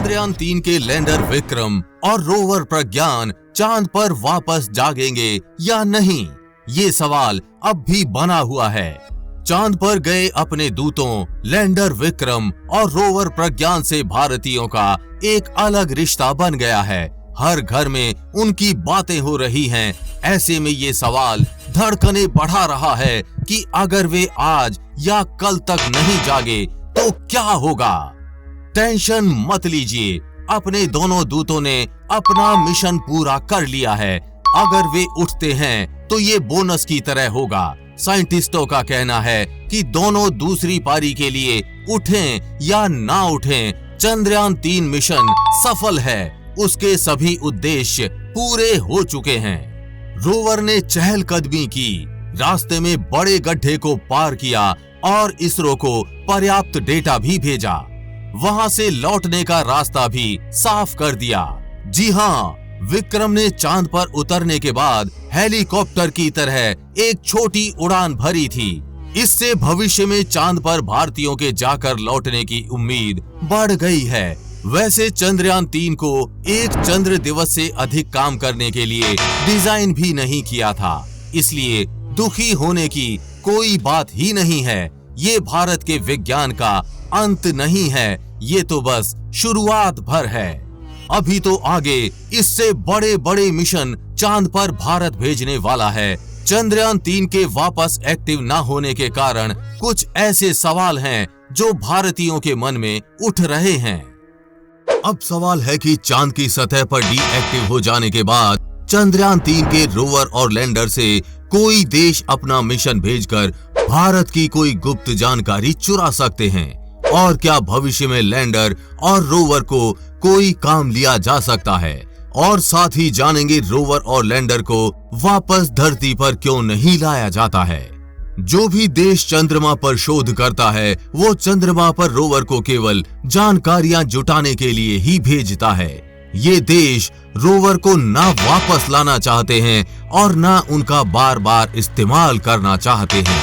चंद्रयान-3 के लैंडर विक्रम और रोवर प्रज्ञान चांद पर वापस जागेंगे या नहीं, ये सवाल अब भी बना हुआ है। चांद पर गए अपने दूतों लैंडर विक्रम और रोवर प्रज्ञान से भारतीयों का एक अलग रिश्ता बन गया है। हर घर में उनकी बातें हो रही हैं। ऐसे में ये सवाल धड़कनें बढ़ा रहा है कि अगर वे आज या कल तक नहीं जागे तो क्या होगा। टेंशन मत लीजिए, अपने दोनों दूतों ने अपना मिशन पूरा कर लिया है। अगर वे उठते हैं तो ये बोनस की तरह होगा। साइंटिस्टों का कहना है कि दोनों दूसरी पारी के लिए उठें या ना उठें, चंद्रयान-3 मिशन सफल है। उसके सभी उद्देश्य पूरे हो चुके हैं। रोवर ने चहलकदमी की, रास्ते में बड़े गड्ढे को पार किया और इसरो को पर्याप्त डेटा भी भेजा। वहां से लौटने का रास्ता भी साफ कर दिया। जी हाँ, विक्रम ने चांद पर उतरने के बाद हेलीकॉप्टर की तरह एक छोटी उड़ान भरी थी। इससे भविष्य में चांद पर भारतीयों के जाकर लौटने की उम्मीद बढ़ गई है। वैसे चंद्रयान-3 को एक चंद्र दिवस से अधिक काम करने के लिए डिजाइन भी नहीं किया था, इसलिए दुखी होने की कोई बात ही नहीं है। ये भारत के विज्ञान का अंत नहीं है, ये तो बस शुरुआत भर है। अभी तो आगे इससे बड़े बड़े मिशन चांद पर भारत भेजने वाला है। चंद्रयान-3 के वापस एक्टिव न होने के कारण कुछ ऐसे सवाल हैं जो भारतीयों के मन में उठ रहे हैं। अब सवाल है कि चांद की सतह पर डीएक्टिव हो जाने के बाद चंद्रयान-3 के रोवर और लैंडर से कोई देश अपना मिशन भेजकर भारत की कोई गुप्त जानकारी चुरा सकते हैं, और क्या भविष्य में लैंडर और रोवर को कोई काम लिया जा सकता है, और साथ ही जानेंगे रोवर और लैंडर को वापस धरती पर क्यों नहीं लाया जाता है। जो भी देश चंद्रमा पर शोध करता है वो चंद्रमा पर रोवर को केवल जानकारियां जुटाने के लिए ही भेजता है। ये देश रोवर को ना वापस लाना चाहते हैं और ना उनका बार बार इस्तेमाल करना चाहते हैं।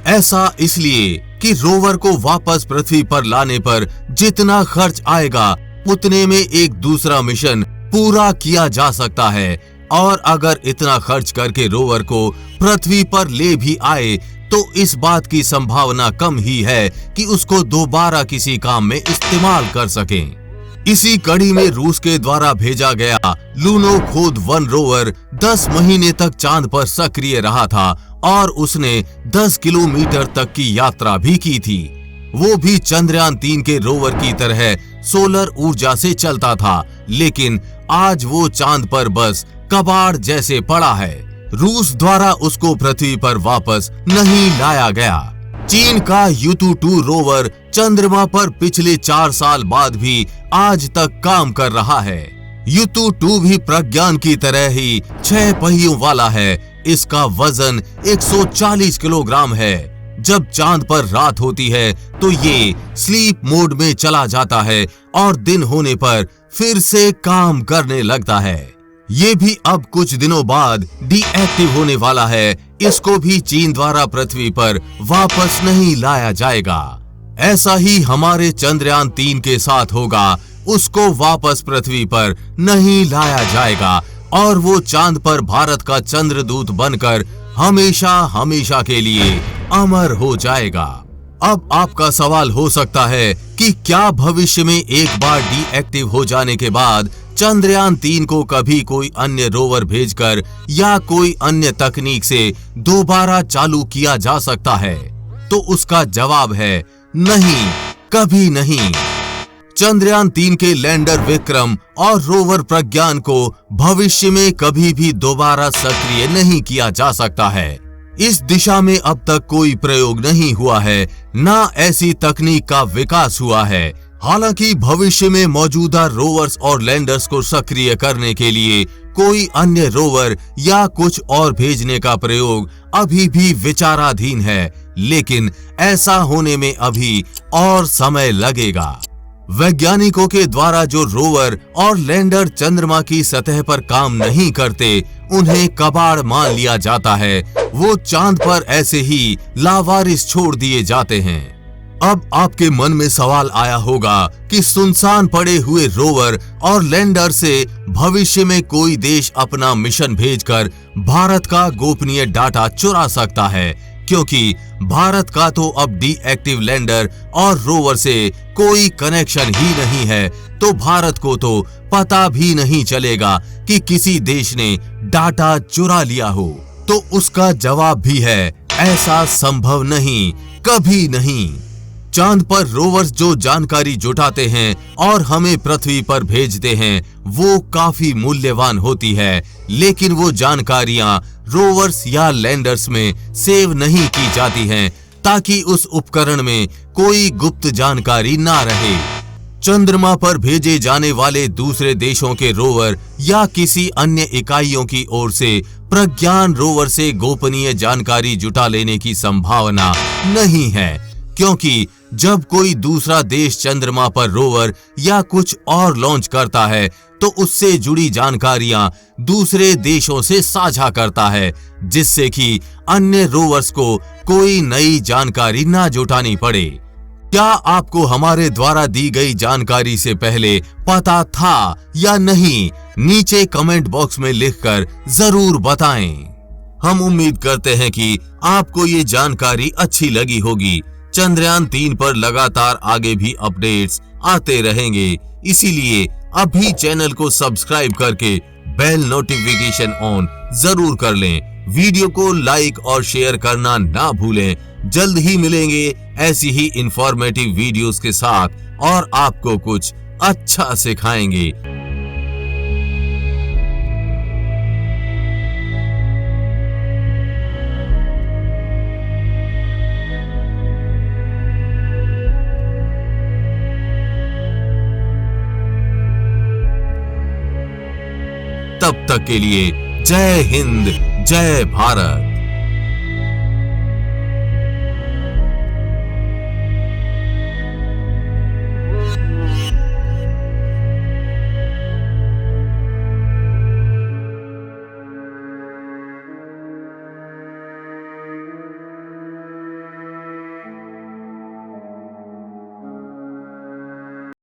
ऐसा इसलिए कि रोवर को वापस पृथ्वी पर लाने पर जितना खर्च आएगा उतने में एक दूसरा मिशन पूरा किया जा सकता है, और अगर इतना खर्च करके रोवर को पृथ्वी पर ले भी आए तो इस बात की संभावना कम ही है कि उसको दोबारा किसी काम में इस्तेमाल कर सकें। इसी कड़ी में रूस के द्वारा भेजा गया लूनोखोद-1 रोवर 10 महीने तक चांद पर सक्रिय रहा था और उसने 10 किलोमीटर तक की यात्रा भी की थी। वो भी चंद्रयान-3 के रोवर की तरह सोलर ऊर्जा से चलता था, लेकिन आज वो चांद पर बस कबाड़ जैसे पड़ा है। रूस द्वारा उसको पृथ्वी पर वापस नहीं लाया गया। चीन का युतु-2 रोवर चंद्रमा पर पिछले 4 साल बाद भी आज तक काम कर रहा है। युतु-2 भी प्रज्ञान की तरह ही 6 पहियों वाला है। इसका वजन 140 किलोग्राम है। जब चांद पर रात होती है तो ये स्लीप मोड में चला जाता है और दिन होने पर फिर से काम करने लगता है। ये भी अब कुछ दिनों बाद डीएक्टिव होने वाला है। इसको भी चीन द्वारा पृथ्वी पर वापस नहीं लाया जाएगा। ऐसा ही हमारे चंद्रयान-3 के साथ होगा। उसको वापस पृथ्वी पर नहीं लाया जाएगा और वो चांद पर भारत का चंद्रदूत बनकर हमेशा हमेशा के लिए अमर हो जाएगा। अब आपका सवाल हो सकता है कि क्या भविष्य में एक बार डीएक्टिव हो जाने के बाद चंद्रयान-3 को कभी कोई अन्य रोवर भेजकर या कोई अन्य तकनीक से दोबारा चालू किया जा सकता है? तो उसका जवाब है नहीं, कभी नहीं। चंद्रयान-3 के लैंडर विक्रम और रोवर प्रज्ञान को भविष्य में कभी भी दोबारा सक्रिय नहीं किया जा सकता है। इस दिशा में अब तक कोई प्रयोग नहीं हुआ है, ना ऐसी तकनीक का विकास हुआ है। हालांकि भविष्य में मौजूदा रोवर्स और लैंडर्स को सक्रिय करने के लिए कोई अन्य रोवर या कुछ और भेजने का प्रयोग अभी भी विचाराधीन है, लेकिन ऐसा होने में अभी और समय लगेगा। वैज्ञानिकों के द्वारा जो रोवर और लैंडर चंद्रमा की सतह पर काम नहीं करते, उन्हें कबाड़ मान लिया जाता है। वो चांद पर ऐसे ही लावारिस छोड़ दिए जाते हैं। अब आपके मन में सवाल आया होगा कि सुनसान पड़े हुए रोवर और लैंडर से भविष्य में कोई देश अपना मिशन भेजकर भारत का गोपनीय डाटा चुरा सकता है, क्योंकि भारत का तो अब डीएक्टिव लैंडर और रोवर से कोई कनेक्शन ही नहीं है, तो भारत को तो पता भी नहीं चलेगा कि किसी देश ने डाटा चुरा लिया हो। तो उसका जवाब भी है, ऐसा संभव नहीं, कभी नहीं। चांद पर रोवर्स जो जानकारी जुटाते हैं और हमें पृथ्वी पर भेजते हैं वो काफी मूल्यवान होती है, लेकिन वो जानकारियां रोवर्स या लैंडर्स में सेव नहीं की जाती हैं ताकि उस उपकरण में कोई गुप्त जानकारी ना रहे। चंद्रमा पर भेजे जाने वाले दूसरे देशों के रोवर या किसी अन्य इकाइयों की ओर से प्रज्ञान रोवर से गोपनीय जानकारी जुटा लेने की संभावना नहीं है, क्योंकि जब कोई दूसरा देश चंद्रमा पर रोवर या कुछ और लॉन्च करता है तो उससे जुड़ी जानकारियां दूसरे देशों से साझा करता है, जिससे कि अन्य रोवर्स को कोई नई जानकारी ना जुटानी पड़े। क्या आपको हमारे द्वारा दी गई जानकारी से पहले पता था या नहीं? नीचे कमेंट बॉक्स में लिखकर जरूर बताएं। हम उम्मीद करते हैं कि आपको ये जानकारी अच्छी लगी होगी। चंद्रयान 3 पर लगातार आगे भी अपडेट्स आते रहेंगे, इसीलिए अभी चैनल को सब्सक्राइब करके बेल नोटिफिकेशन ऑन जरूर कर लें। वीडियो को लाइक और शेयर करना ना भूलें। जल्द ही मिलेंगे ऐसी ही इंफॉर्मेटिव वीडियोस के साथ और आपको कुछ अच्छा सिखाएंगे। तब तक के लिए जय हिंद, जय भारत।